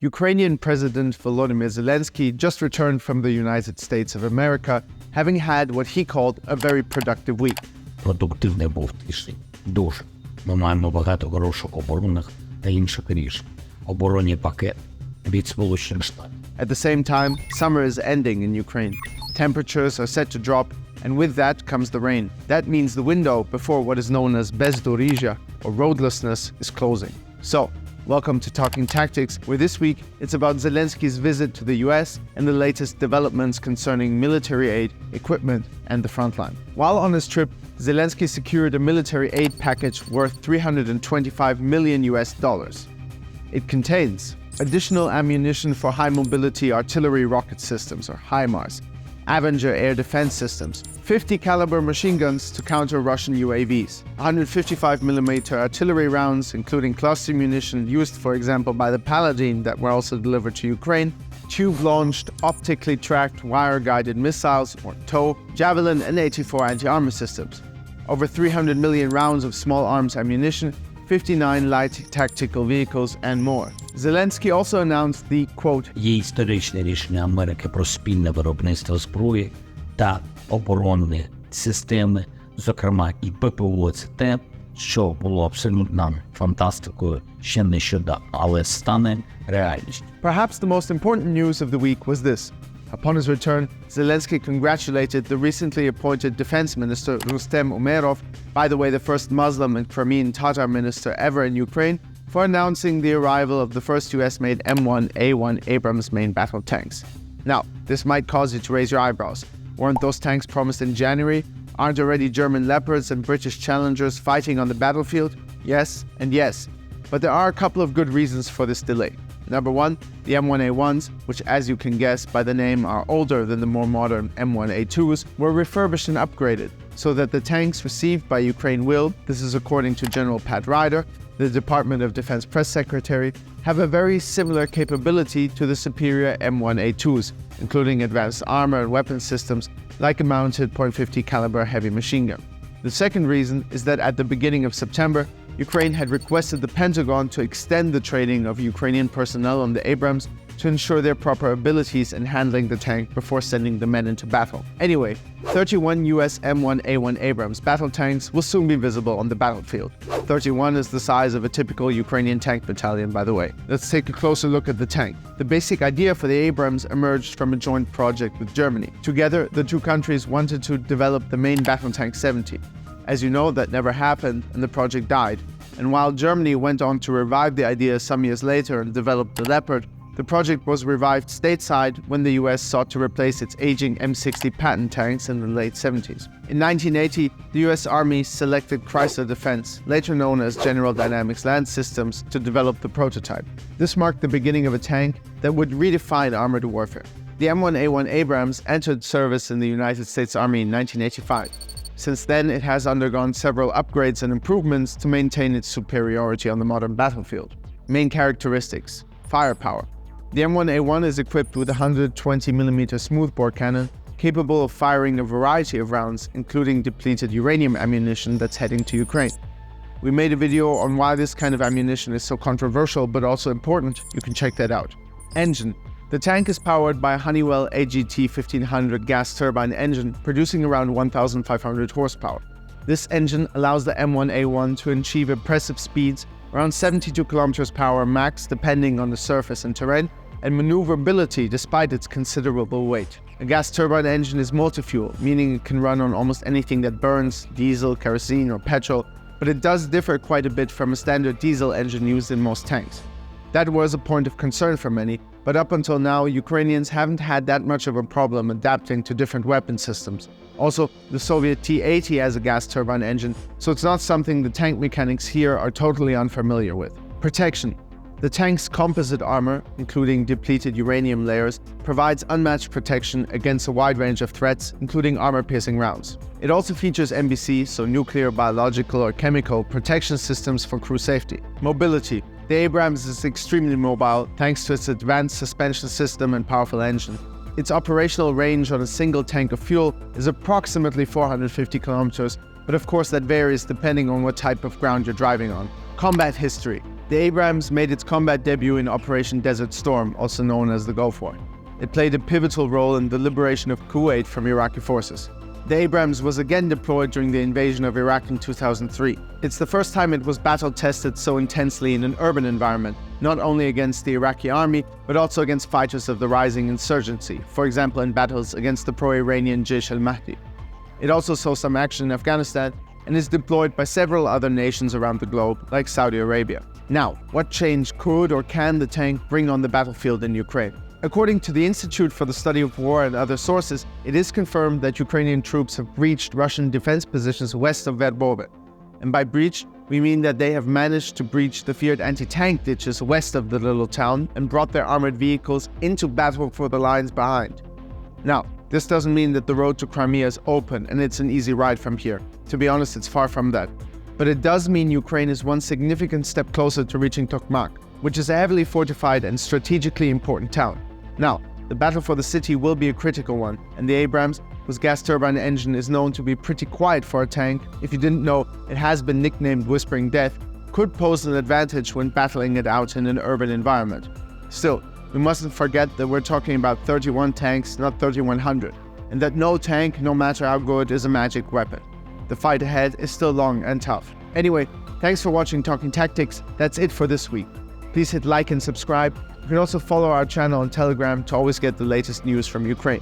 Ukrainian President Volodymyr Zelensky just returned from the United States of America, having had what he called a very productive week. Продуктивний був тиждень. Дуже. Ми маємо багато хороших оборонних та інших рішень. Оборонний пакет від Сполучених Штатів. At the same time, summer is ending in Ukraine. Temperatures are set to drop, and with that comes the rain. That means the window before what is known as bezdorija, or roadlessness, is closing. So, welcome to Talking Tactics, where this week it's about Zelensky's visit to the US and the latest developments concerning military aid, equipment, and the front line. While on his trip, Zelensky secured a military aid package worth $325 million. It contains additional ammunition for high-mobility artillery rocket systems, or HIMARS, Avenger air defense systems, 50 caliber machine guns to counter Russian UAVs, 155mm artillery rounds, including cluster munition used, for example, by the Paladin that were also delivered to Ukraine, tube-launched, optically tracked, wire-guided missiles, or TOW, Javelin and 84 anti-armor systems, over 300 million rounds of small arms ammunition, 59 light tactical vehicles, and more. Zelensky also announced the, quote, Є історичне рішення Америки про спільне виробництво зброї та оборонні системи, зокрема і ППО, це те, що було абсолютно фантастикою ще нещодавно, але стане реальністю. Perhaps the most important news of the week was this. Upon his return, Zelensky congratulated the recently appointed defense minister Rustem Umerov, by the way the first Muslim and Crimean Tatar minister ever in Ukraine, for announcing the arrival of the first US-made M1A1 Abrams main battle tanks. Now, this might cause you to raise your eyebrows. Weren't those tanks promised in January? Aren't already German Leopards and British Challengers fighting on the battlefield? Yes and yes. But there are a couple of good reasons for this delay. Number one, the M1A1s, which as you can guess by the name are older than the more modern M1A2s, were refurbished and upgraded so that the tanks received by Ukraine will, this is according to General Pat Ryder, the Department of Defense press secretary, have a very similar capability to the superior M1A2s, including advanced armor and weapon systems like a mounted .50 caliber heavy machine gun. The second reason is that at the beginning of September, Ukraine had requested the Pentagon to extend the training of Ukrainian personnel on the Abrams to ensure their proper abilities in handling the tank before sending the men into battle. Anyway, 31 US M1A1 Abrams battle tanks will soon be visible on the battlefield. 31 is the size of a typical Ukrainian tank battalion, by the way. Let's take a closer look at the tank. The basic idea for the Abrams emerged from a joint project with Germany. Together, the two countries wanted to develop the main battle tank 70. As you know, that never happened and the project died. And while Germany went on to revive the idea some years later and developed the Leopard, the project was revived stateside when the US sought to replace its aging M60 Patton tanks in the late 70s. In 1980, the US Army selected Chrysler Defense, later known as General Dynamics Land Systems, to develop the prototype. This marked the beginning of a tank that would redefine armored warfare. The M1A1 Abrams entered service in the United States Army in 1985. Since then, it has undergone several upgrades and improvements to maintain its superiority on the modern battlefield. Main characteristics: firepower. The M1A1 is equipped with a 120mm smoothbore cannon, capable of firing a variety of rounds, including depleted uranium ammunition that's heading to Ukraine. We made a video on why this kind of ammunition is so controversial but also important. You can check that out. Engine. The tank is powered by a Honeywell AGT 1500 gas turbine engine, producing around 1,500 horsepower. This engine allows the M1A1 to achieve impressive speeds, around 72 km/h max depending on the surface and terrain, and maneuverability despite its considerable weight. A gas turbine engine is multifuel, meaning it can run on almost anything that burns, diesel, kerosene, or petrol, but it does differ quite a bit from a standard diesel engine used in most tanks. That was a point of concern for many, but up until now, Ukrainians haven't had that much of a problem adapting to different weapon systems. Also, the Soviet T-80 has a gas turbine engine, so it's not something the tank mechanics here are totally unfamiliar with. Protection. The tank's composite armor, including depleted uranium layers, provides unmatched protection against a wide range of threats, including armor-piercing rounds. It also features NBC, so nuclear, biological, or chemical protection systems for crew safety. Mobility. The Abrams is extremely mobile thanks to its advanced suspension system and powerful engine. Its operational range on a single tank of fuel is approximately 450 kilometers, but of course that varies depending on what type of ground you're driving on. Combat history. The Abrams made its combat debut in Operation Desert Storm, also known as the Gulf War. It played a pivotal role in the liberation of Kuwait from Iraqi forces. The Abrams was again deployed during the invasion of Iraq in 2003. It's the first time it was battle-tested so intensely in an urban environment, not only against the Iraqi army, but also against fighters of the rising insurgency, for example in battles against the pro-Iranian Jaish al-Mahdi. It also saw some action in Afghanistan and is deployed by several other nations around the globe, like Saudi Arabia. Now, what change could or can the tank bring on the battlefield in Ukraine? According to the Institute for the Study of War and other sources, it is confirmed that Ukrainian troops have breached Russian defense positions west of Verbove. And by breach, we mean that they have managed to breach the feared anti-tank ditches west of the little town and brought their armored vehicles into battle for the lines behind. Now, this doesn't mean that the road to Crimea is open and it's an easy ride from here. To be honest, it's far from that. But it does mean Ukraine is one significant step closer to reaching Tokmak, which is a heavily fortified and strategically important town. Now, the battle for the city will be a critical one, and the Abrams, whose gas turbine engine is known to be pretty quiet for a tank, if you didn't know, it has been nicknamed Whispering Death, could pose an advantage when battling it out in an urban environment. Still, we mustn't forget that we're talking about 31 tanks, not 3,100, and that no tank, no matter how good, is a magic weapon. The fight ahead is still long and tough. Anyway, thanks for watching Talking Tactics. That's it for this week. Please hit like and subscribe. You can also follow our channel on Telegram to always get the latest news from Ukraine.